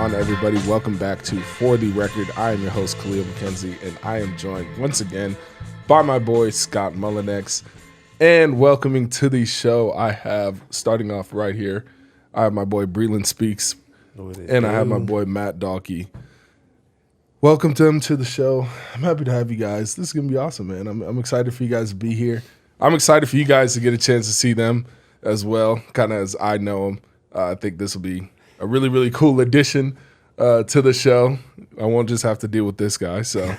on, everybody? Welcome back to For the Record. I am your host, Kahlil Mckenzie, and I am joined once again by my boy, Scott Mullinex. And welcoming to the show, I have, starting off right here, I have my boy, Breeland Speaks, and I have my boy, Matt Dahlke. Welcome to them to the show. I'm happy to have you guys. This is going to be awesome, man. I'm excited for you guys to be here. I'm excited for you guys to get a chance to see them as well, kind of as I know them. I think this will be a really, really cool addition to the show. I won't just have to deal with this guy, so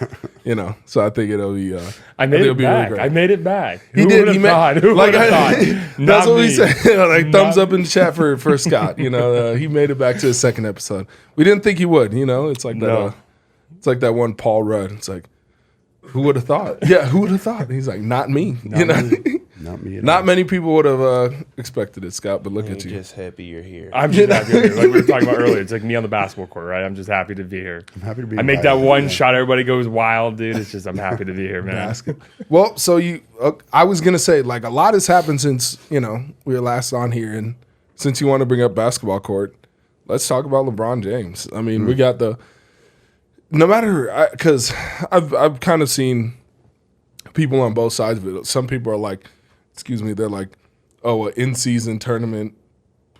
so I think it'll be. I made it back. Really, I made it back. He did. He thought? Who would have thought? That's what we said. Thumbs up in the chat for Scott. He made it back to his second episode. We didn't think he would. It's like that. It's like that one Paul Rudd. It's like, who would have thought? Yeah, who would have thought? He's like, not me. Not me. Not many people would have expected it, Scott. But look at you. Just happy you're here. I'm just happy you're here. Like we were talking about earlier, it's like me on the basketball court, right? I'm just happy to be here. I'm happy to be. I make that one shot, everybody goes wild, dude. It's just I'm happy to be here, man. Well, so I was gonna say like a lot has happened since we were last on here, and since you want to bring up basketball court, let's talk about LeBron James. I mean, we got because I've kind of seen people on both sides of it. Some people are like, they're like, oh, an in-season tournament,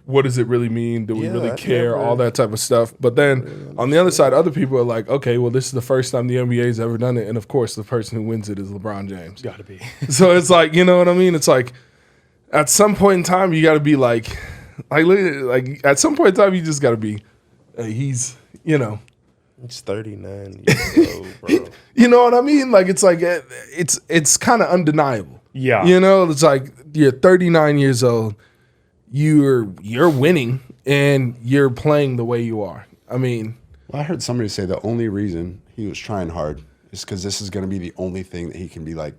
what does it really mean? Do we really care? All that type of stuff. But then on the other side, other people are like, okay, well, this is the first time the NBA's ever done it. And, of course, the person who wins it is LeBron James. Got to be. So it's like, you know what I mean? It's like at some point in time, you got to be like at some point in time, you just got to be, he's. He's 39 years old, bro. You know what I mean? Like it's kind of undeniable. Yeah. It's like you're 39 years old, you're winning, and you're playing the way you are. I mean, well, I heard somebody say the only reason he was trying hard is because this is going to be the only thing that he can be like,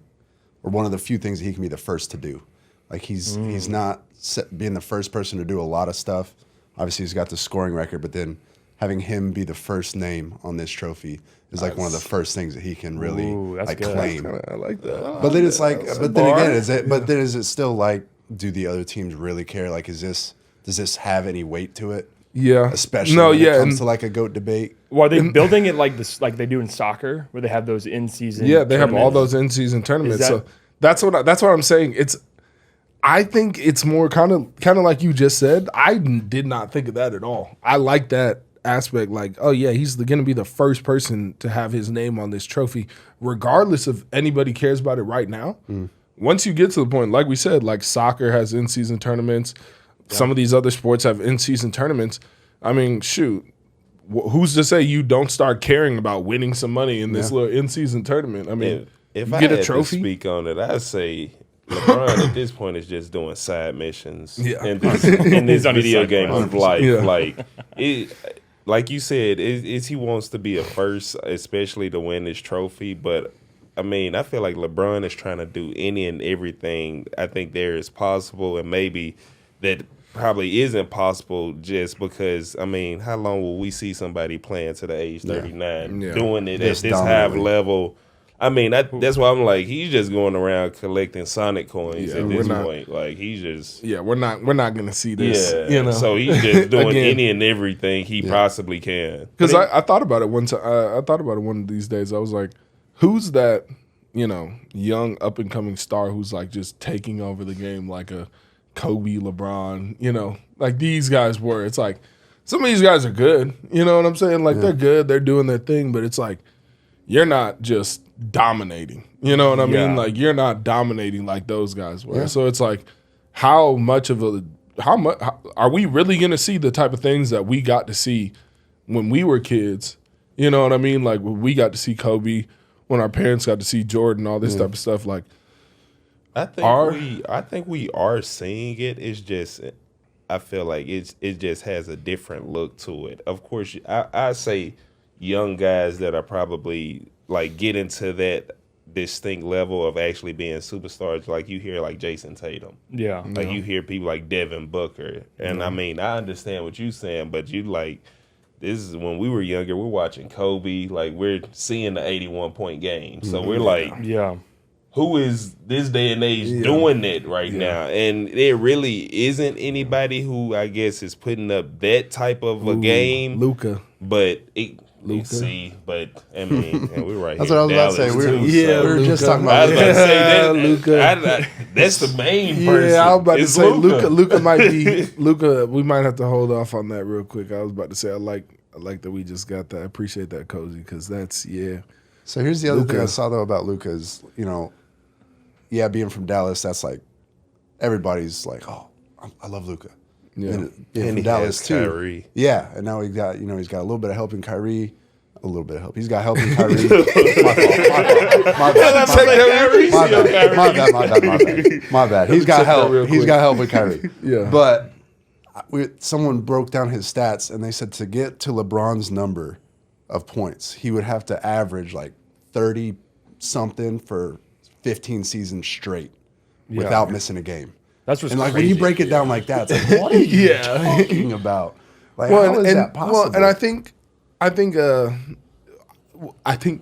or one of the few things that he can be the first to do. Like he's not being the first person to do a lot of stuff. Obviously, he's got the scoring record, but then having him be the first name on this trophy is like one of the first things that he can really claim. I like that. But then it's like, is it still like, do the other teams really care? Like, does this have any weight to it? Yeah. Especially when it comes to like a GOAT debate. Well, are they building it like this, like they do in soccer, where they have those in-season? Yeah, they have all those in-season tournaments. So that's what I'm saying. I think it's more kind of like you just said. I did not think of that at all. I like that aspect, like, oh yeah, he's going to be the first person to have his name on this trophy, regardless if anybody cares about it right now. Once you get to the point, like we said, like soccer has in-season tournaments, some of these other sports have in-season tournaments. I mean, shoot, who's to say you don't start caring about winning some money in this little in-season tournament? I mean, if you I get a had trophy. To speak on it, I'd say LeBron at this point is just doing side missions in this video game of life. Yeah. Like you said, he wants to be a first, especially to win this trophy. But, I mean, I feel like LeBron is trying to do any and everything I think there is possible, and maybe that probably isn't possible just because, I mean, how long will we see somebody playing to the age 39 doing it at this high level? I mean, that's why I'm like, he's just going around collecting Sonic coins at this point. Like, he's just we're not gonna see this. So he's just doing any and everything he possibly can. Because I thought about it one time. I thought about it one of these days. I was like, who's that young up and coming star who's like just taking over the game like a Kobe, LeBron? Like these guys were. It's like some of these guys are good. You know what I'm saying? Like they're good. They're doing their thing. But it's like you're not just dominating. You know what I mean? Like you're not dominating like those guys were. So it's like how much are we really going to see the type of things that we got to see when we were kids? You know what I mean? Like when we got to see Kobe, when our parents got to see Jordan, all this type of stuff. Like I think we are seeing it. It's just I feel like it just has a different look to it. Of course, I say young guys that are probably like get into that distinct level of actually being superstars. Like you hear like Jason Tatum. Yeah. Like you hear people like Devin Booker. And I mean, I understand what you're saying, but you like, this is when we were younger, we're watching Kobe, like we're seeing the 81-point game. So we're like, who is this day and age doing it right now? And there really isn't anybody who I guess is putting up that type of a game. Luka. But but I mean, and we're right That's here. what I was about to say. We were just talking I about was about to say that. Luka. That's the main person. Yeah, I was about to It's say Luka might be Luka. We might have to hold off on that real quick. I was about to say I like that we just got that. I appreciate that, Cozy, because that's So here's the other Luka. thing I saw though about Luka is, being from Dallas, that's like everybody's like, oh, I love Luka. Yeah. And being And from he Dallas has too. Kyrie. Yeah, and now he's got a little bit of help in Kyrie. A little bit of help. He's got help in Kyrie. My bad. He's got help. He's got help with Kyrie. Yeah. But someone broke down his stats, and they said to get to LeBron's number of points, he would have to average like 30-something for 15 seasons straight without missing a game. That's what's And like crazy. when you break it down like that, it's like, what are you talking about? Like, how is that possible? Well, and I think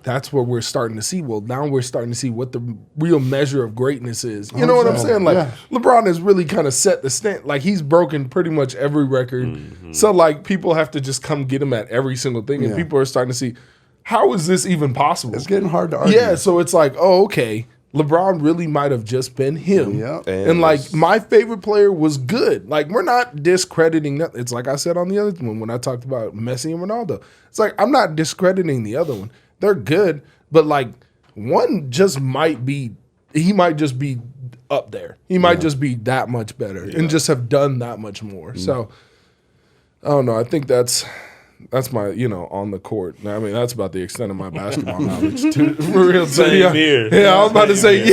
that's where we're starting to see. Well, now we're starting to see what the real measure of greatness is. You know what I'm saying? Like LeBron has really kind of set the stand. Like he's broken pretty much every record. Mm-hmm. So like people have to just come get him at every single thing, and people are starting to see how is this even possible? It's getting hard to argue. Yeah, so it's like, oh, okay. LeBron really might have just been him. Yep. And like my favorite player was good. Like we're not discrediting that. It's like I said on the other one when I talked about Messi and Ronaldo. It's like I'm not discrediting the other one. They're good, but like one just might be just be up there. He might just be that much better and just have done that much more. So I don't know. I think that's my, on the court. I mean, that's about the extent of my basketball knowledge, too. For real. So, Same here. Yeah, I was about to say,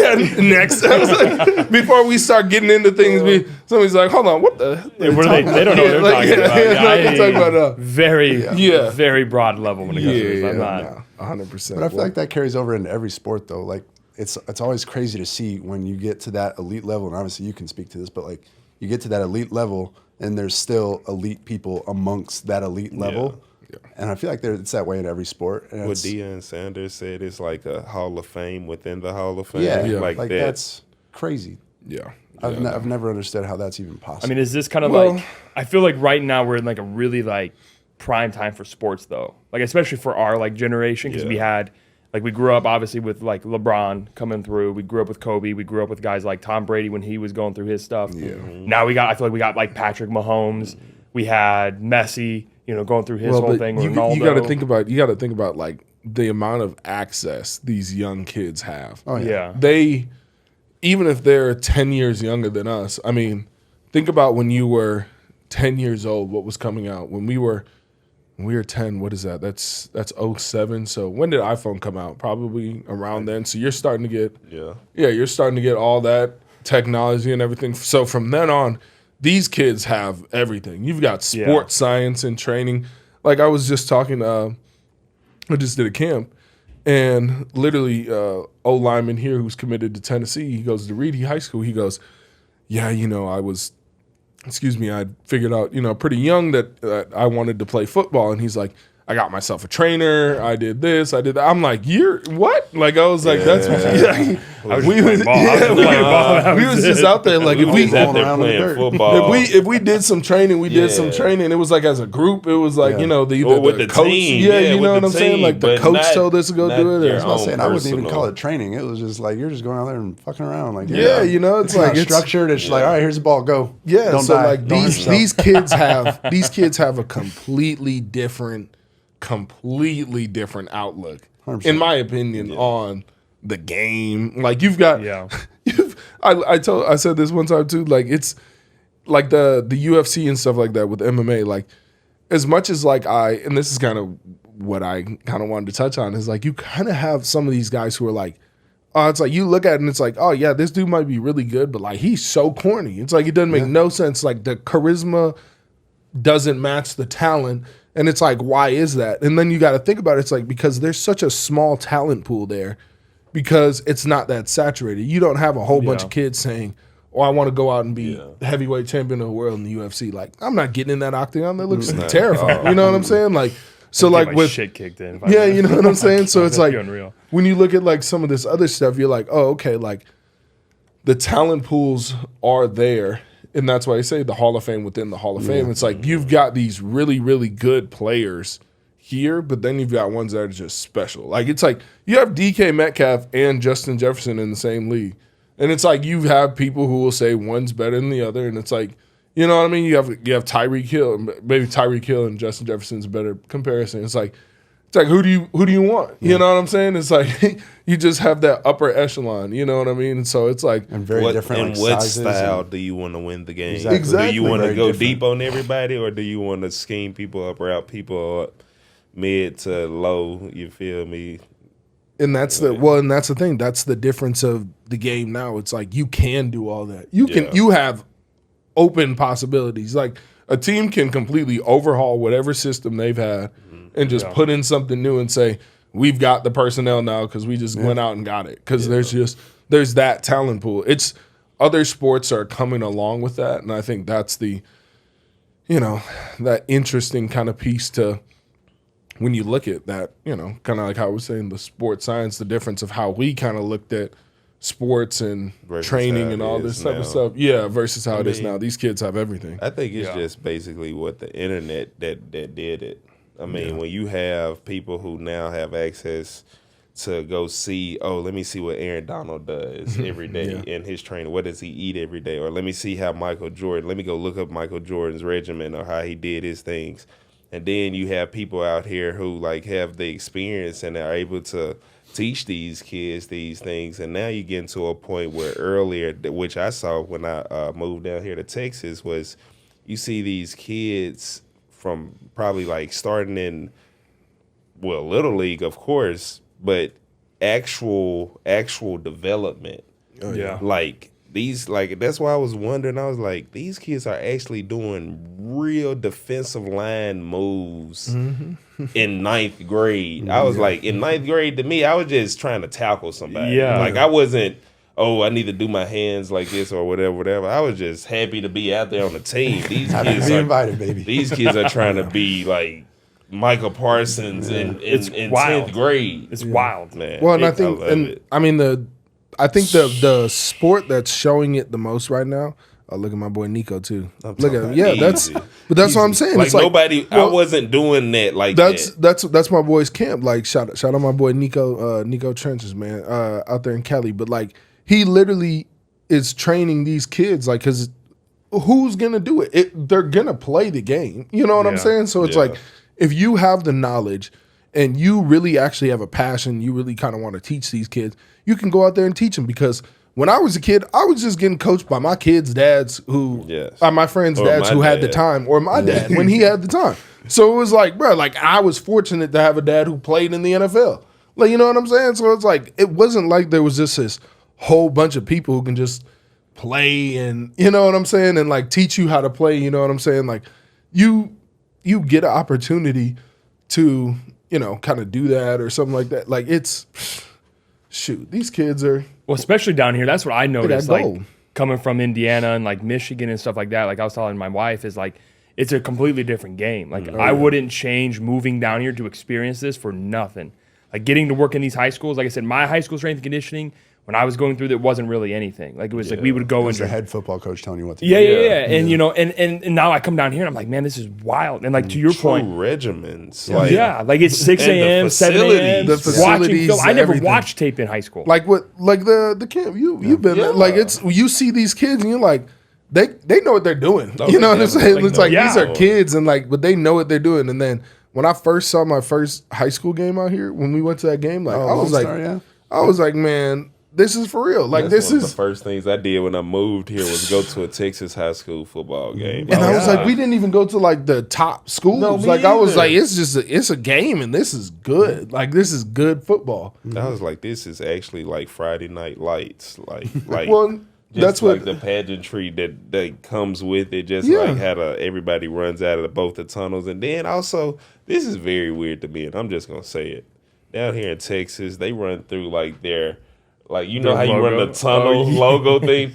next. I was like, before we start getting into things, somebody's like, hold on, what the? What are they? They don't know what they're talking about. They're talking about Very broad level when it comes to this. I'm not. 100%. But I feel like that carries over into every sport, though. Like it's always crazy to see when you get to that elite level, and obviously you can speak to this, but like you get to that elite level, and there's still elite people amongst that elite level. Yeah. And I feel like it's that way in every sport. And what Deion Sanders said is like a Hall of Fame within the Hall of Fame. Yeah, like that. That's crazy. Yeah. I've never understood how that's even possible. I mean, is this kind of like? I feel like right now we're in like a really like prime time for sports, though. Like especially for our like generation, because we had like we grew up obviously with like LeBron coming through. We grew up with Kobe. We grew up with guys like Tom Brady when he was going through his stuff. Yeah. Now I feel like we got like Patrick Mahomes. We had Messi, going through his whole thing. Ronaldo. You got to think about like the amount of access these young kids have. Oh yeah. They, even if they're 10 years younger than us, I mean, think about when you were 10 years old, what was coming out. When we were 10, what is that? That's 07. So when did iPhone come out? Probably around then. So you're starting to get you're starting to get all that technology and everything. So from then on, these kids have everything. You've got sports science and training. Like I was just talking, I just did a camp, and literally O-lineman here who's committed to Tennessee, he goes to Reedy High School. He goes, I figured out, pretty young that I wanted to play football. And he's like, I got myself a trainer. I did this. I did that. I'm like, you're what? Like, I was like, that's what we was just out there. Like, if we did some training, did some training. It was like as a group. It was like, the coach. Team. Yeah, you know what I'm saying? Like the coach told us to go do it. I wouldn't even call it training. It was just like, you're just going out there and fucking around. Like, it's like it's structured. It's like, all right, here's the ball, go. Yeah. Don't So die. like these kids have a completely different outlook, 100%. in my opinion, on the game. Like you've got, I said this one time too. Like it's like the UFC and stuff like that with MMA. Like as much as like and this is kind of what I kind of wanted to touch on is like you kind of have some of these guys who are like, it's like you look at it and it's like, oh yeah, this dude might be really good, but like he's so corny. It's like it doesn't make no sense. Like the charisma doesn't match the talent. And it's like, why is that? And then you got to think about it. It's like, because there's such a small talent pool there because it's not that saturated. You don't have a whole bunch of kids saying, I want to go out and be heavyweight champion of the world in the UFC. Like, I'm not getting in that octagon. That looks terrifying. You know what I'm saying? Like, so like with shit kicked in. You know what I'm saying? So it's like, unreal. When you look at like some of this other stuff, you're like, oh, okay, like the talent pools are there. And that's why I say the Hall of Fame within the Hall of Fame. It's like you've got these really, really good players here, but then you've got ones that are just special. Like it's like you have DK Metcalf and Justin Jefferson in the same league, and it's like you have people who will say one's better than the other, and it's like, you know what I mean? You have Tyreek Hill, maybe Tyreek Hill and Justin Jefferson's a better comparison. It's like who do you want? You know what I'm saying? It's like you just have that upper echelon. You know what I mean? And so it's like and very different. And like what sizes style do you want to win the game? Exactly. Do you want to Very go different. deep on everybody, or do you want to scheme people up, route people up, mid to low? You feel me? And that's the thing. That's the difference of the game now. It's like you can do all that. You have open possibilities. Like a team can completely overhaul whatever system they've had and just put in something new and say, we've got the personnel now because we just went out and got it. Because there's that talent pool. It's other sports are coming along with that, and I think that's the, that interesting kind of piece to when you look at that, kind of like how I was saying the sports science, the difference of how we kind of looked at sports and versus training and all this type of stuff. Yeah, versus how it is now. These kids have everything. I think it's just basically what the internet that did it. I mean, when you have people who now have access to go see, let me see what Aaron Donald does every day in his training. What does he eat every day? Or let me see how let me go look up Michael Jordan's regimen or how he did his things. And then you have people out here who like have the experience and are able to teach these kids these things. And now you get into a point where earlier, which I saw when I moved down here to Texas, was you see these kids from probably like starting in, Little League, of course, but actual development. Oh, yeah. Like these, like that's why I was wondering. I was like, these kids are actually doing real defensive line moves in ninth grade. I was like, in ninth grade, to me, I was just trying to tackle somebody. Yeah. Like I wasn't, I need to do my hands like this or whatever. I was just happy to be out there on the team. These kids be are invited, baby. These kids are trying to be like Michael Parsons in 10th grade. It's wild, man. Well, and I think, I think the sport that's showing it the most right now. Oh, look at my boy Nico too. Look at him. Yeah, that's what I'm saying. Like it's nobody, I wasn't doing that like that. That's my boy's camp. Like shout out my boy Nico Trenches, man, out there in Cali. But like he literally is training these kids, like, because who's gonna do it? They're gonna play the game. You know what I'm saying? So it's like if you have the knowledge and you really actually have a passion, you really kind of want to teach these kids, you can go out there and teach them. Because when I was a kid, I was just getting coached by my kids' dads my friends' dads who had the time, or my dad when he had the time. So it was like, bro, like I was fortunate to have a dad who played in the NFL. Like, you know what I'm saying? So it's like, it wasn't like there was just this whole bunch of people who can just play and, you know what I'm saying? And like teach you how to play, you know what I'm saying? Like you get an opportunity to, kind of do that or something like that. Like it's, shoot, these kids are. Well, especially down here, that's what I noticed. Like gold. Coming from Indiana and like Michigan and stuff like that. Like I was telling my wife, is like it's a completely different game. Like I wouldn't change moving down here to experience this for nothing. Like getting to work in these high schools. Like I said, my high school strength and conditioning, when I was going through that, wasn't really anything. Like it was like we would go into the head football coach telling you what to do. Yeah. And and now I come down here and I'm like, man, this is wild. And like to your point, regimens. Like it's 6 a.m., 7 a.m. The facilities, film. I never everything. watched tape in high school. Like what? Like the camp. You've been there. Like it's you see these kids and you're like, they know what they're doing. You know what I'm saying? It's like these are kids and like, but they know what they're doing. And then when I first saw my first high school game out here, when we went to that game, like I was like, man, this is for real. Like That's this one of is the first things I did when I moved here was go to a Texas high school football game. And I was like, we didn't even go to like the top schools. No, like I was either. like, it's a game and this is good. Like this is good football. I was like, this is actually like Friday Night Lights. Like Well, just that's like what the pageantry that comes with it. Just like how everybody runs out of both the tunnels. And then also, this is very weird to me, and I'm just gonna say it. Down here in Texas, they run through like their. Like, you know how you run the tunnel logo thing?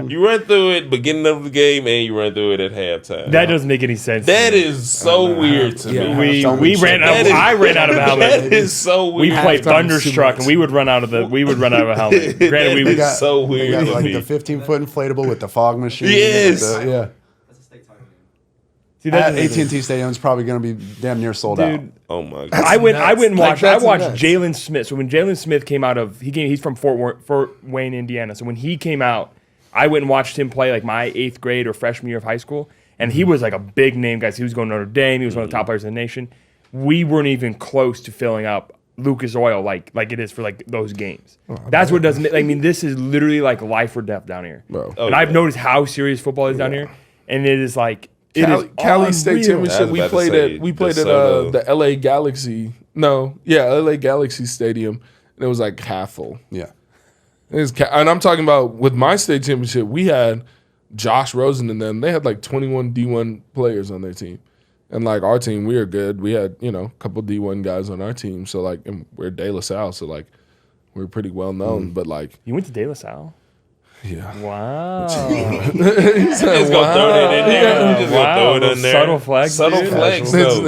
You run through it beginning of the game and you run through it at halftime. That doesn't make any sense. That is so weird to me. We ran out. I ran out of a helmet. That is so weird. We played Thunderstruck and we would run out of a helmet. Granted, we That was is so weird They got to like me. the 15-foot inflatable with the fog machine. Yes. Yeah. That's a steak taco game. See, at that's AT&T Stadium is probably going to be damn near sold out. dude. Oh my god. I went and watched. That's I watched nuts. Jalen Smith. So when Jalen Smith came out of, he's from Fort Wayne, Indiana. So when he came out, I went and watched him play like my 8th grade or freshman year of high school, and he was like a big name guy. So he was going to Notre Dame. He was one of the top players in the nation. We weren't even close to filling up Lucas Oil like it is for like those games. That's what doesn't. I mean, this is literally like life or death down here. Bro. And I've noticed how serious football is down here, and it is like. Cali State Championship. I was We about to played say, at DeSoto. the LA Galaxy. No, yeah, LA Galaxy Stadium, and it was like half full. Yeah. And I'm talking about with my state championship, we had Josh Rosen and them. They had like 21 D1 players on their team, and like our team, we were good. We had a couple D1 guys on our team, so like and we're De La Salle, so like we're pretty well known. But like, You went to De La Salle. yeah, Wow. Just gonna throw that in there. Just gonna throw it in there. Subtle flex. Subtle dude. flex. though.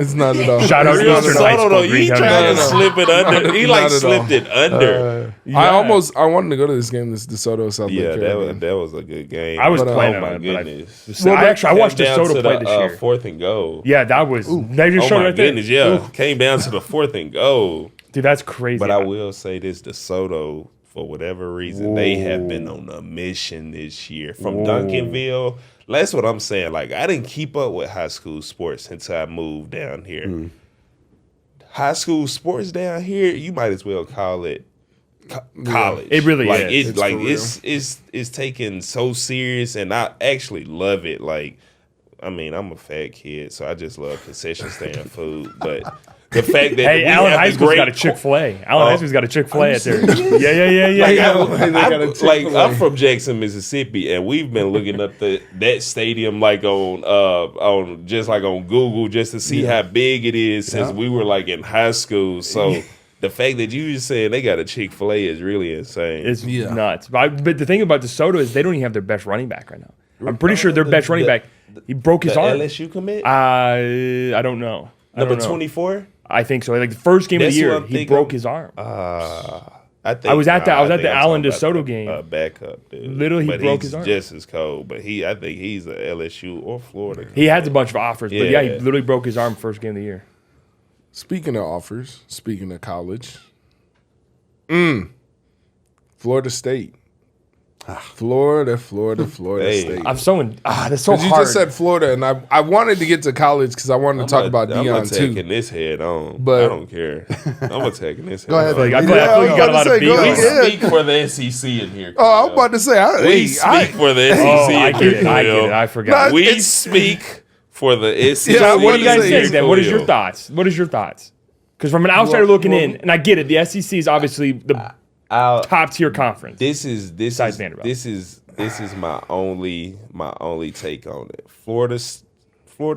it's not at all. Shout out to Real Eastern High subtle School. though. You Green trying to County. slip it under? He like Not at slipped it under. I wanted to go to this game, this DeSoto South Lake Yeah, Carolina. that was a good game. I was But, playing oh on my it, but goodness. I watched Came down DeSoto to play the, this year. 4th and goal. Yeah, that was. They just Oh showed my right there. goodness, yeah. Came down to the 4th and goal. Dude, that's crazy. But I will say this, DeSoto, for whatever reason, they have been on a mission this year. From Duncanville, that's what I'm saying. Like, I didn't keep up with high school sports until I moved down here. High school sports down here, you might as well call it college. It really like, is. It's like for real. it's taken so serious, and I actually love it. Like, I mean, I'm a fat kid, so I just love concession stand food. But the fact that Hey, we Allen have High the School's great got a Chick-fil-A. Allen High School's got a Chick-fil-A at there. Yeah. Like, Chick-fil-A. I'm from Jackson, Mississippi, and we've been looking up that stadium like on just like on Google just to see how big it is since we were like in high school. So the fact that you just said they got a Chick-fil-A is really insane. It's nuts. But the thing about DeSoto is they don't even have their best running back right now. I'm pretty sure their best running back, he broke his the arm. LSU commit I don't know. number 24. I think so. Like the first game of That's the what year, I'm he thinking. broke his arm. I think I was at the I'm Allen talking DeSoto about game. Backup, dude. Literally, he but broke he's his arm. just as cold. But I think he's a LSU or Florida. He had a bunch of offers, but yeah, he Yeah. literally broke his arm first game of the year. Speaking of offers, speaking of college, Florida State. Florida Hey. State. I'm so that's so hard. You just said Florida, and I wanted to get to college because I wanted to talk about I'm Deion attacking too. this head on. But- I don't care. I'm attacking this head Go ahead. on. I feel like you got a lot of beef. go We ahead. speak for the SEC in here. Oh, I'm about to say, We speak for the SEC Oh, I in get here. it. I get Khalil. it. I forgot. No, We It's- speak for the SEC. Yeah, So what do you guys say think is then? What is your Khalil. thoughts? What is your thoughts? Because from an outsider looking in, and I get it, the SEC is obviously the top tier conference. This is Besides Vanderbilt. this is my only take on it. Florida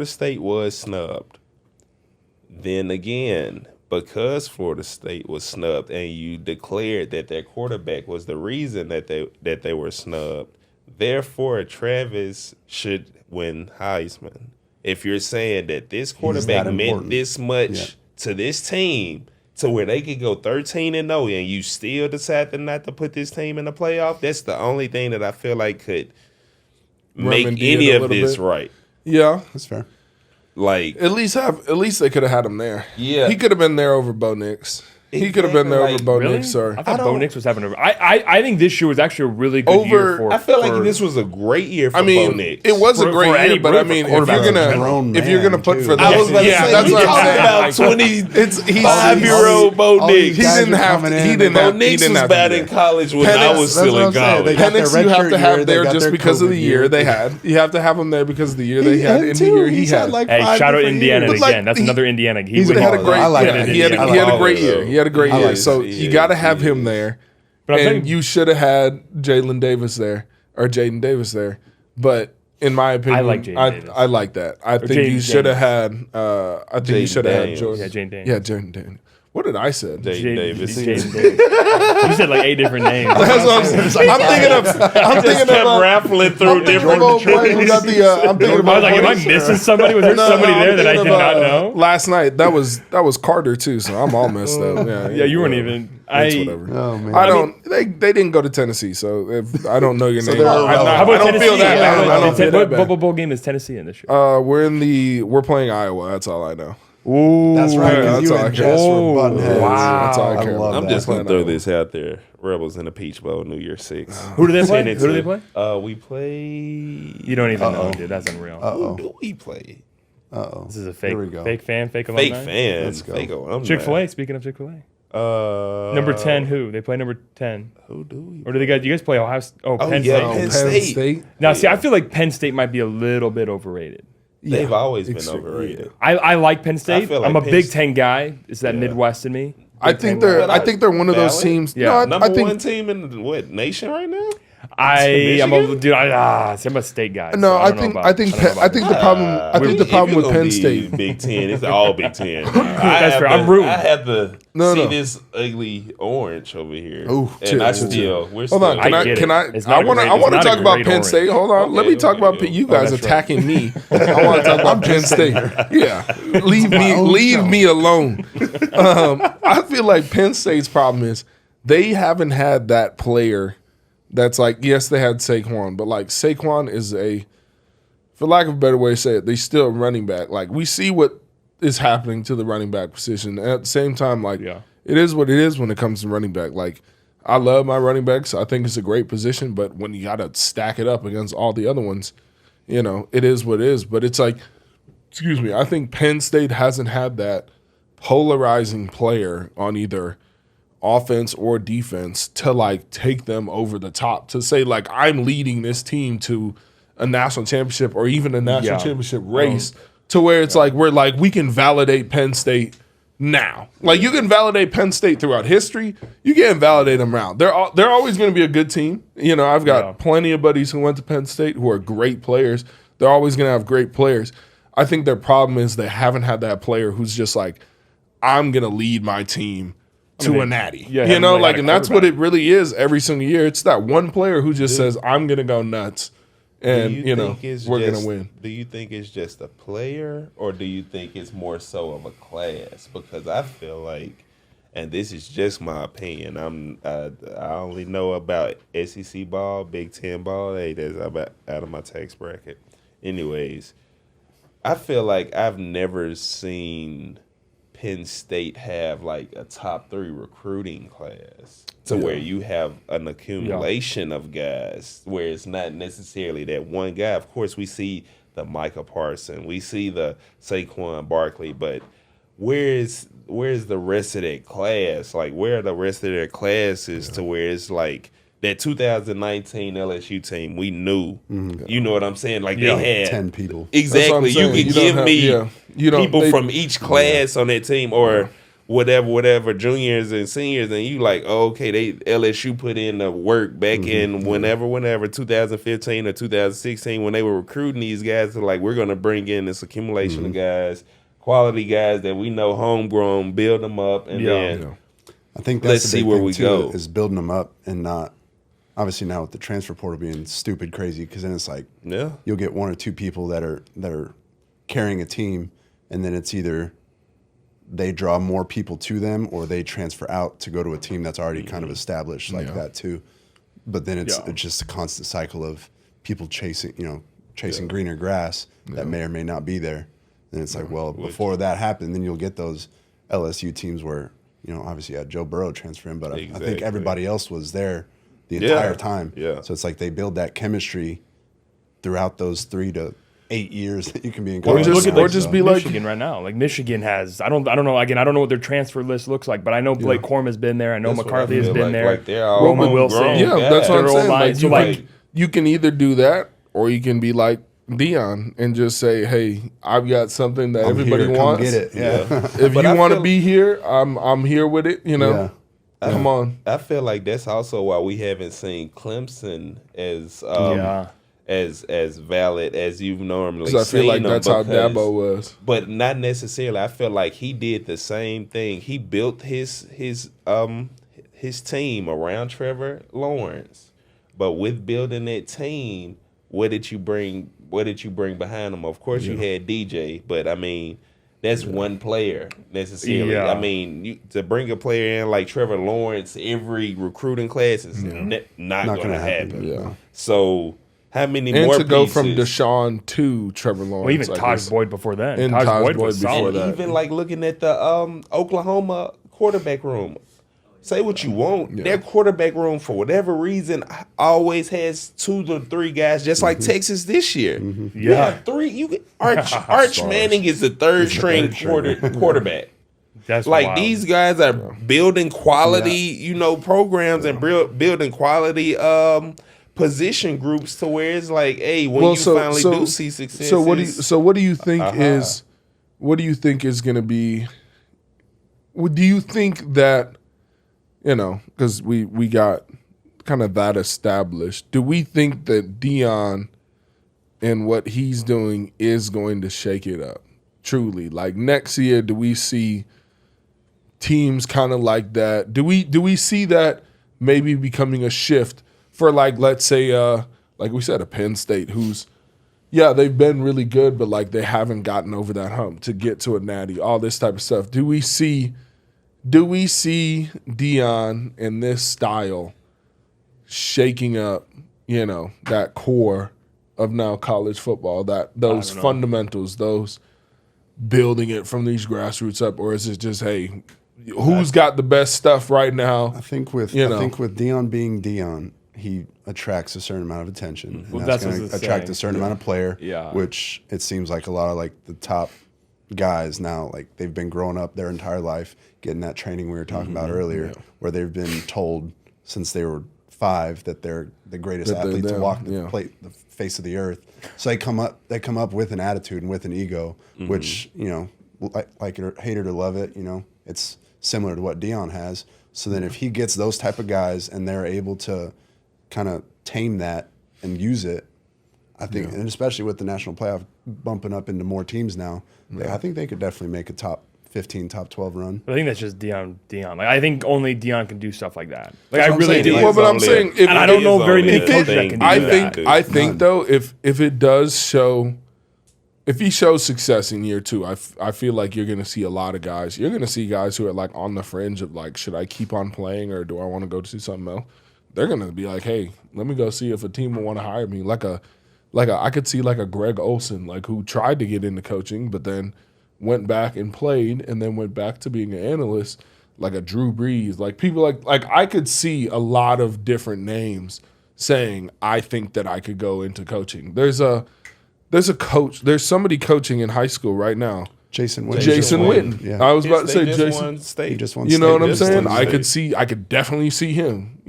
State was snubbed. Then again, because Florida State was snubbed, and you declared that their quarterback was the reason that they were snubbed, therefore Travis should win Heisman. If you're saying that this quarterback that meant important. this much to this team, to where they could go 13-0, and you still decided not to put this team in the playoff, that's the only thing that I feel like could make Remedy it any a of little this bit. right. Yeah, That's fair. Like, at least they could have had him there. Yeah. he could have been there over Bo Nix. He could have been there over Like, Bo Really? Nix, or I thought Bo Nix was having a. I think this year was actually a really good Over- year for. I feel like for- this was a great year for I mean, Bo Nix. it was a For great any year, but I mean, if you're quarterback. Grown gonna man, put too. for the I was about to yeah, say, that's we what I'm talking saying. about Like, 20 It's he's 5-year-old Bo all these Nix. He guys didn't are have coming to. in He and didn't Bo have. He Nix didn't was have bad to in do that. college when Penix- I was that's still what in I'm saying. They college. got their Penix, you have redshirt to have year, they there got just their because of the COVID year year. they had. You have to have him there because of the year they had. In the two. year he He's had. like Hey, 5 shout out different Indiana years. But, again. That's he- another Indiana. He would- had a great. I like yeah, it. he had I a like great it. year. He had a great I year. like So it. you got to have He him is. there. But I'm And saying- you should have had Jalen Davis there or Jaden Davis there. But in my opinion, I like Jaden Davis. I like that. I think Jaden you should have Daniels. had. I think you Jaden should have had Daniels. Jordan. Yeah, Jane Daniels. Yeah, Jordan Daniels. What did I say? Jaden Davis. Jaden Davis. You said like 8 different names. That's what I'm saying. I'm thinking of raffling through different. I'm thinking I was about like, am I missing somebody? Was there somebody there that I did not know? last night. That was Carter too, so I'm all messed up. Yeah, you weren't even. It's whatever. Oh man. I don't. They didn't go to Tennessee, so if I don't know your name, they're irrelevant. I How about don't Tennessee? feel that bad. I don't feel that What bad. bowl game is Tennessee in this year? We're playing Iowa. That's all I know. Ooh, That's right. Yeah, Because you that's all and I Jess care. were button heads. Wow. That's all I I care love about. I'm just gonna Playing throw Iowa. this out there. Rebels in the Peach Bowl, New Year's 6. Who do they play? Send it Who do to- they play? We play. You don't even know, dude. That's unreal. Who do we play? This is a fake, Here we go. fake fan, fake Fake alumni. fans. Let's go. Fake alumni. Chick-fil-A. Speaking of Chick-fil-A, number 10. Who they play? Number 10. Who do we? Or do they guys? You guys play Ohio? Penn yeah, State. Penn Penn State. State. Now, see, I feel like Penn State might be a little bit overrated. They've always been Extremely, overrated. I like Penn State. feel like I'm a Penn Big State- Ten guy. It's that Midwest in me. I Big think Ten they're. guy. I think they're one of those Valid? teams. Yeah. No, Number I think. one team in the nation right now. I'm a Michigan? dude. I'm a state guy. No, so I don't know think. about- I think. don't know I about think that. the problem. I think the If problem you with gonna Penn be State. Big Ten. It's all Big Ten. That's fair. I'm rooting. I have to No, see no. this ugly orange over here. Ooh, and chill, I chill, still. chill. We're Hold on, still- can I I? get Can it. I? It's I not a want to. great- I it's want to not a talk about great Penn orange. State. Hold on. Let Okay, me talk okay, about okay. you guys that's right. attacking me. I want to talk about Penn State. Yeah, leave me alone. I feel like Penn State's problem is they haven't had that player. That's like, yes, they had Saquon, but like Saquon is for lack of a better way to say it, they still a running back. Like we see what is happening to the running back position. And at the same time, like it is what it is when it comes to running back. Like I love my running backs. I think it's a great position, but when you got to stack it up against all the other ones, it is what it is. But it's like, excuse me, I think Penn State hasn't had that polarizing player on either offense or defense to like take them over the top, to say like I'm leading this team to a national championship or even a national championship race, to where it's like we can validate Penn State now. Like you can validate Penn State throughout history. You can't validate them now. They're always going to be a good team. I've got plenty of buddies who went to Penn State who are great players. They're always going to have great players. I think their problem is they haven't had that player who's just like, I'm going to lead my team to a natty. Yeah, haven't really had a and that's what quarterback. it really is every single year. It's that one player who just says, I'm going to go nuts. And, we're going to win. Do you think it's just a player, or do you think it's more so of a class? Because I feel like, and this is just my opinion, I only know about SEC ball, Big Ten ball. Hey, that's about out of my tax bracket. Anyways, I feel like I've never seen Penn State have like a top 3 recruiting class to where you have an accumulation of guys, where it's not necessarily that one guy. Of course, we see the Micah Parson, we see the Saquon Barkley, but where's the rest of that class? Like, where are the rest of their classes to where it's like that 2019 LSU team we knew, you know what I'm saying? Like they had 10 people. Exactly. You can give me people from they- each class on that team, or whatever, juniors and seniors, and you like, okay, LSU put in the work back in whenever 2015 or 2016 when they were recruiting these guys. To like, we're gonna bring in this accumulation of guys, quality guys that we know homegrown, build them up, and then I think let's that's the see big where thing we too, go. is building them up and not obviously now with the transfer portal being stupid crazy, because then it's like you'll get 1 or 2 people that are carrying a team, and then it's either they draw more people to them or they transfer out to go to a team that's already kind of established like that too. But then it's just a constant cycle of people chasing greener grass that may or may not be there. And it's like, well, before that happened, then you'll get those LSU teams where, obviously you had Joe Burrow transfer in, but I think everybody else was there the entire time. Yeah. So it's like they build that chemistry throughout those 3 to 8 years that you can be in Or college. just- Look or at just be like- Michigan right now. Like Michigan has, I don't know. Again, I don't know what their transfer list looks like, but I know Blake Corum has been there. I know That's what I McCarthy has feel been like. there. Like they're all Roman Wilson. homegrown Yeah, that's what I'm Their old saying. lines. Like, you can either do that or you can be like Dion and just say, "Hey, I've got something that everybody here, wants. Come get it. Yeah. If But you I want to feel- be here, I'm here with it. Yeah. Come on." I feel like that's also why we haven't seen Clemson as valid as you've normally Because I feel like seen them that's how because- Dabo was. But not necessarily. I feel like he did the same thing. He built his team around Trevor Lawrence. But with building that team, what did you bring behind him? Of course you had DJ, but I mean, that's one player necessarily. Yeah. I mean, to bring a player in like Trevor Lawrence every recruiting class is not going to happen. Yeah. So how many And more to go pieces? from Deshaun to Trevor Lawrence. Well, even like Taj this. Boyd before then. And Taj Taj Boyd Boyd was before solid. that. Even like looking at the Oklahoma quarterback room. Say what you want. Their quarterback room, for whatever reason, always has 2 to 3 guys, just like Texas this year. You Yeah. have 3. Arch Manning is the third string quarterback. That's Like wild. these guys are building quality, programs and building quality position groups to where it's like, hey, when you finally do see success. So what do you think is going to be? Do you think that because we got kind of that established? Do we think that Dion and what he's doing is going to shake it up? Truly, like next year, do we see teams kind of like that? Do we see that maybe becoming a shift for, like, let's say, like we said, a Penn State who's, they've been really good, but like they haven't gotten over that hump to get to a natty, all this type of stuff. Do we see Dion in this style shaking up, that core of now college football, those fundamentals, those building it from these grassroots up, or is it just, hey, who's got the best stuff right now? I think with Dion being Dion, he attracts a certain amount of attention. And Well, that's that's going what to it's attract saying. a certain amount of player, Yeah. which it seems like a lot of like the top guys now, like they've been growing up their entire life, getting that training we were talking about earlier, where they've been told since they were 5 that they're the greatest athlete to walk the face of the earth. So they come up with an attitude and with an ego, which, like it or hate it or love it, it's similar to what Dion has. So then if he gets those type of guys and they're able to kind of tame that and use it, I think, and especially with the national playoff bumping up into more teams now, I think they could definitely make a top 15, top 12 run. I think that's just Dion. Like, I think only Dion can do stuff like that. Like, That's I what I'm really saying. do. Well, but I'm saying, and I don't know very many If coaches that can do that. I think though, if it does show, if he shows success in year 2, I feel like you're going to see a lot of guys. You're going to see guys who are like on the fringe of like, should I keep on playing or do I want to go do something else? They're going to be like, hey, let me go see if a team will want to hire me. I could see like a Greg Olson, like who tried to get into coaching, but then went back and played and then went back to being an analyst, like a Drew Brees, like people like I could see a lot of different names saying, I think that I could go into coaching. There's a coach, there's somebody coaching in high school right now. Jason Witten. Jason Witten. Yeah. I was about to say They just Jason. won state. He just won You know what I'm Just saying? won state. I could definitely see him,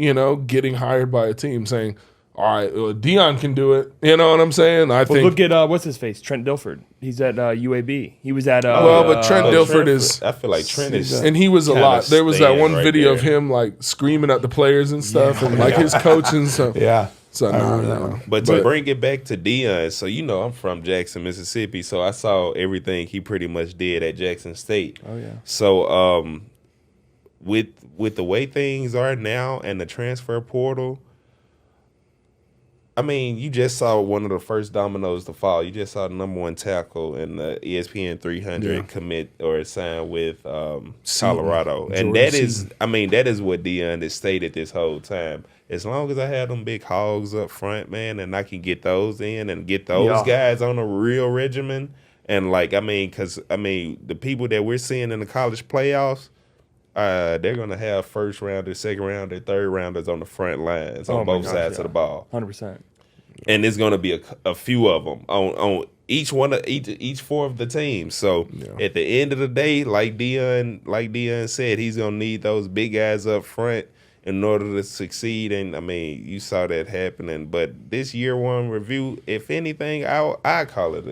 getting hired by a team saying, all right, well, Dion can do it. You know what I'm saying? I Well, think. look at what's his face, Trent Dilford. He's at UAB. He was at. But Trent Dilford is, I feel like Trent is. and he was a kinda lot. There was that staying one right video of there. him like screaming at the players and stuff, and like his coaching. So So no. But to bring it back to Dion, so I'm from Jackson, Mississippi, so I saw everything he pretty much did at Jackson State. Oh yeah. So with the way things are now and the transfer portal, I mean, you just saw one of the first dominoes to fall. You just saw the number 1 tackle in the ESPN 300 commit or sign with Colorado. And that is what Dion has stated this whole time. As long as I have them big hogs up front, man, and I can get those in and get those guys on a real regimen. And because the people that we're seeing in the college playoffs, they're going to have first rounders, second rounders, third rounders on the front lines on both sides of the ball. 100%. And there's going to be a few of them on each 4 of the teams. So at the end of the day, like Dion said, he's going to need those big guys up front in order to succeed. And you saw that happening. But this year 1 review, if anything, I call it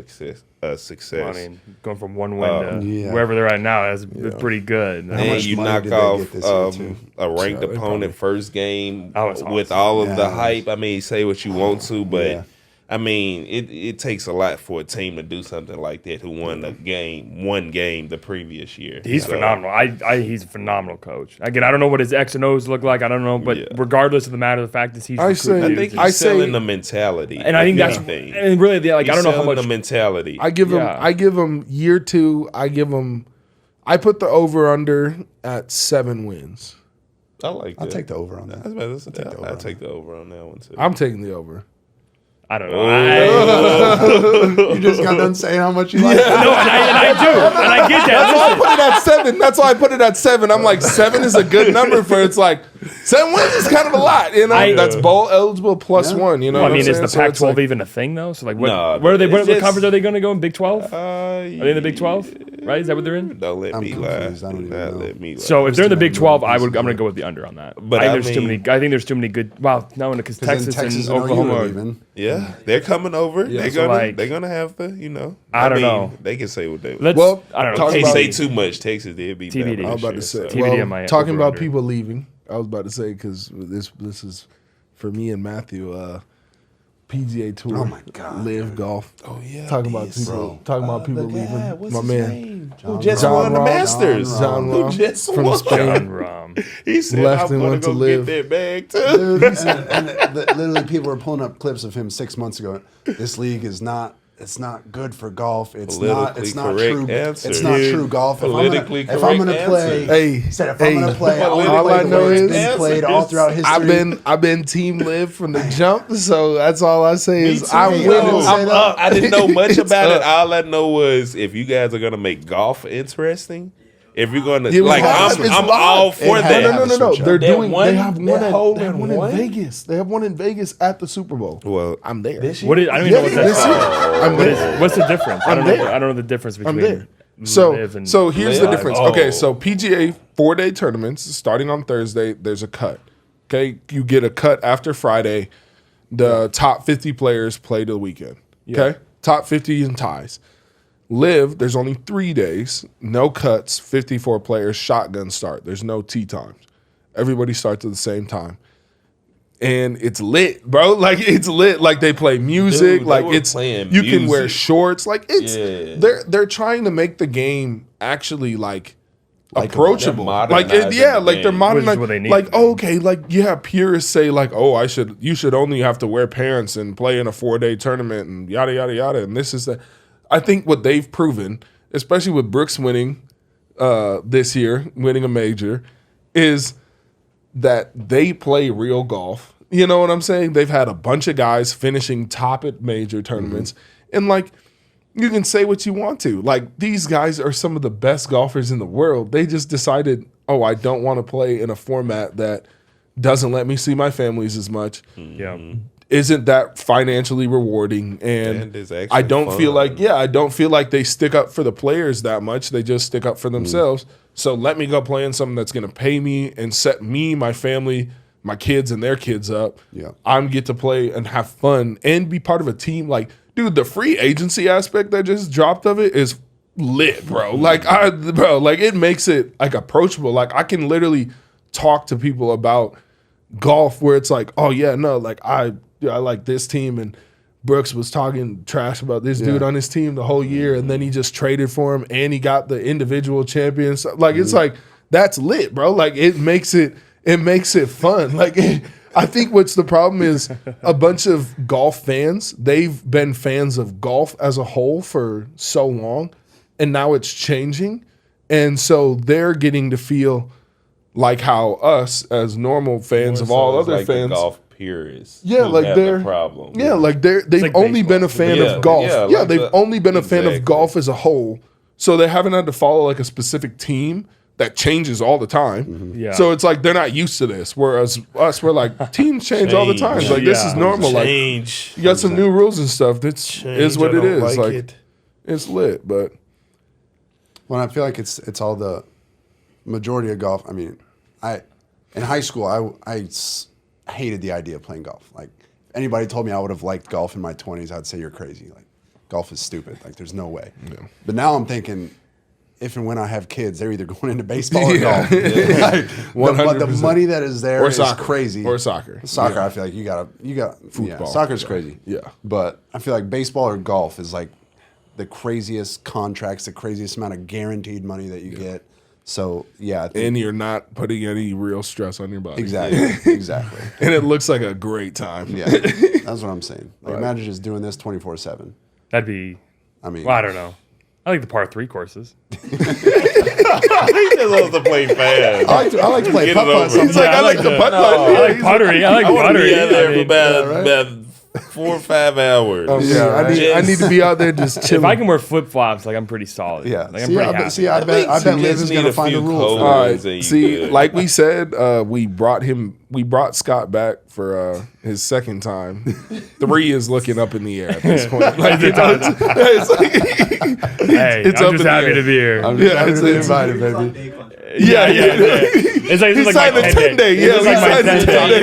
a success. I mean, going from 1 win to wherever they're at now is pretty good. How much And you money knock did they off get this year, too? a ranked they opponent first game That was with awesome. all of the Yeah. hype. Say what you want to, but I mean, it takes a lot for a team to do something like that who won one game the previous year. He's phenomenal. He's a phenomenal coach. Again, I don't know what his X and O's look like. I don't know, but regardless of the matter of the fact that he's I think he's selling the mentality. And I think that's and really I don't know how much the mentality. I give him year 2. I put the over under at 7 wins. I like that. I'll take the over on that. I'll take the over on that one too. I'm taking the over. I don't know. You just got done saying how much you like it. No, and I do. And I get that. That's why I put it at 7. That's why I put it at 7. I'm like, 7 is a good number for it's like 7 wins is kind of a lot, you know. That's bowl eligible plus 1, you know. Well, I mean, is the Pac-12 even a thing though? So like, what conference are they going to go in? Big 12? Are they in the Big 12? Right? Is that what they're in? Don't let me lie. Let me lie. So if they're in the Big 12, I'm going to go with the under on that. But I think there's too many good. Well, no, because Texas and Oklahoma. Yeah, they're coming over. Yeah, they're gonna have to, you know. I don't know. They can say what they want. Well, I don't know. Can't say too much. Texas did beat TBD. them. I was about to say. TBD on my Talking about over-under. people leaving, I was about to say because this is for me and Matthew. PGA Tour. Oh my God. Live golf. Oh yeah. Talking about people leaving. What's My his man. name? John Who just Rahm. won the John Masters? Rahm. John Who Rahm just from won? Spain. John Rahm. He said, Left "I'm and gonna went to go live." get that bag too." and literally people were pulling up clips of him 6 months ago. This league is not. It's not good for golf. It's not Politically true. correct answer. It's not true golf. Politically if I'm gonna correct play, answer. if I'm gonna play, I want to all play I the know way it's is- been played all throughout history. I've been team live from the jump, so that's all I say is I'm too. winning. Yo. I'm up. I didn't know much It's about it. up. All I know was if you guys are gonna make golf interesting, if you're gonna It was like, live. I'm It's all live. for It that. had- No. They're That doing. one- They have one. that hole They have in one in one? Vegas. They have one in Vegas at the Super Bowl. Well, I'm there. What is, I don't even know what This that's year. called. I'm there. What's the difference? I I'm don't there. know. I don't know the difference between. I'm there. So live and here's the live. difference. Oh. Okay, so PGA 4-day tournaments starting on Thursday. There's a cut. Okay, you get a cut after Friday. The top 50 players play to the weekend. Okay, top 50 in ties. Live, there's only 3 days, no cuts, 54 players, shotgun start. There's no tee times. Everybody starts at the same time. And it's lit, bro. Like it's lit. Like they play music. Dude, they like were it's playing you can wear music. shorts. Like it's Yeah. they're trying to make the game actually like Likeable. approachable. They're Like modernizing yeah, the like they're game. modern. Which is what they need Like to do. okay, like yeah, purists say like you should only have to wear pants and play in a 4-day tournament and yada yada yada. And this is the I think what they've proven, especially with Brooks winning this year, winning a major, is that they play real golf. You know what I'm saying? They've had a bunch of guys finishing top at major tournaments. And like you can say what you want to. Like these guys are some of the best golfers in the world. They just decided, "Oh, I don't want to play in a format that doesn't let me see my families as much." Yeah. Isn't that financially rewarding? And is actually I don't feel fun. I don't feel like they stick up for the players that much. They just stick up for themselves. So let me go play in something that's going to pay me and set me, my family, my kids and their kids up. Yeah. I'm get to play and have fun and be part of a team. Like, dude, the free agency aspect that just dropped of it is lit, bro. Like it makes it like approachable. Like I can literally talk to people about golf where it's like, oh yeah, no, like I like this team and Brooks was talking trash about this dude on his team the whole year and then he just traded for him and he got the individual champions. Like it's like that's lit, bro. Like it makes it fun. Like I think what's the problem is a bunch of golf fans, they've been fans of golf as a whole for so long and now it's changing. And so they're getting to feel like how us as normal fans of all other like fans, the golf purists. yeah, who like have they're the problem. yeah, like they've like only been a baseball. fan Yeah, of golf. yeah, Yeah, like they've only been a fan of exactly. golf as a whole, so they haven't had to follow like a specific team that changes all the time. Yeah. So it's like they're not used to this. Whereas us, we're like teams change all the time. Like this is Yeah. normal. Like Change. you got some new rules and stuff. That's is what I it don't is. Like it. it's lit, but Well, I feel like it's all the majority of golf. I mean, in high school I hated the idea of playing golf. Like if anybody told me I would have liked golf in my 20s, I'd say you're crazy. Like golf is stupid. Like there's no way. But now I'm thinking if and when I have kids, they're either going into baseball or Yeah. golf. Like, the 100%. money that is there Or is soccer. crazy. Or soccer. Soccer, Yeah. I feel like you got Football. Yeah, soccer's crazy. Yeah. But I feel like baseball or golf is like the craziest contracts, the craziest amount of guaranteed money that you get. So yeah, I think And you're not putting any real stress on your body. exactly. And it looks like a great time. Yeah, that's what I'm saying. Like, Right. imagine just doing this 24/7. That'd be. I mean, Well, I don't know. I like the par 3 courses. He just wants to play fast. I like to play Get it putt-putt over. sometimes. He's like, I like the putt putt. I like pottery. I like I want to pottery. be out there I for mean, about 4 or 5 hours. Yeah, right. I need to be out there just chilling. if I can wear flip flops, like I'm pretty solid. Yeah. Like I'm pretty happy. I bet think you Liv just is need gonna a find a few rule. codes. For All that. right. and you See, good. like we said, we brought Scott back for his second time. 3 is looking up in the air at this point. Like, you know, it's like, Hey, it's I'm up just in the happy air. to be here. I'm just happy it's- to be it's- invited, baby. yeah. It's like, He this is signed like a my 10-day. Yeah, This is he like my signed a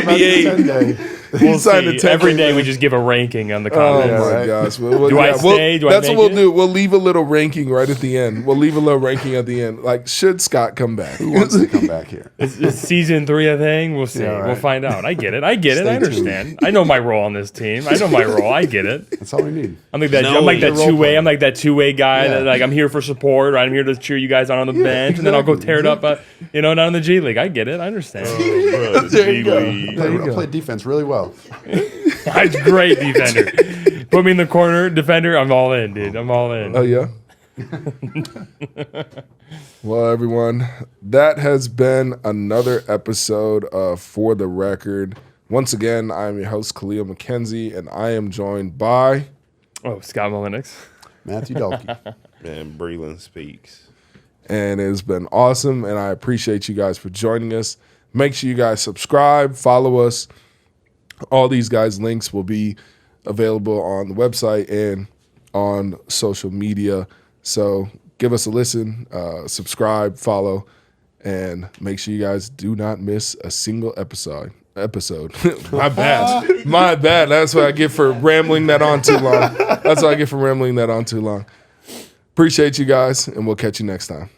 10-day. 10-day. We'll He signed a see. 10-day. Every day we just give a ranking on the Oh comments. my right. gosh! Do I stay? Do I that's make what we'll it? do. We'll leave a little ranking right at the end. We'll leave a little ranking at the end. Like, should Scott come back? Who wants to come back here? It's season 3 a thing? We'll see. Yeah, right. We'll find out. I get it. I Stay understand. I know my role on this team. I know my role. I get it. That's all we need. I'm like that. No, I'm like that you're two-way. I'm like that two-way guy Yeah. that like I'm here for support. Right? I'm here to cheer you guys on the bench, and then I'll go tear it up. Down in the G League. I get it. I understand. Bro, the There you go. G-League. I played defense really well. I'm a great defender. Put me in the corner, defender. I'm all in, dude. I'm all in. Oh yeah. Well, everyone, that has been another episode of For the Record. Once again, I'm your host Kahlil Mckenzie, and I am joined by. Oh, Scott Mullinex. Matthew Dahlke. Man, Breeland speaks. And it's been awesome, and I appreciate you guys for joining us. Make sure you guys subscribe, follow us. All these guys' links will be available on the website and on social media. So give us a listen, subscribe, follow, and make sure you guys do not miss a single episode. My bad. That's what I get for rambling that on too long. Appreciate you guys, and we'll catch you next time.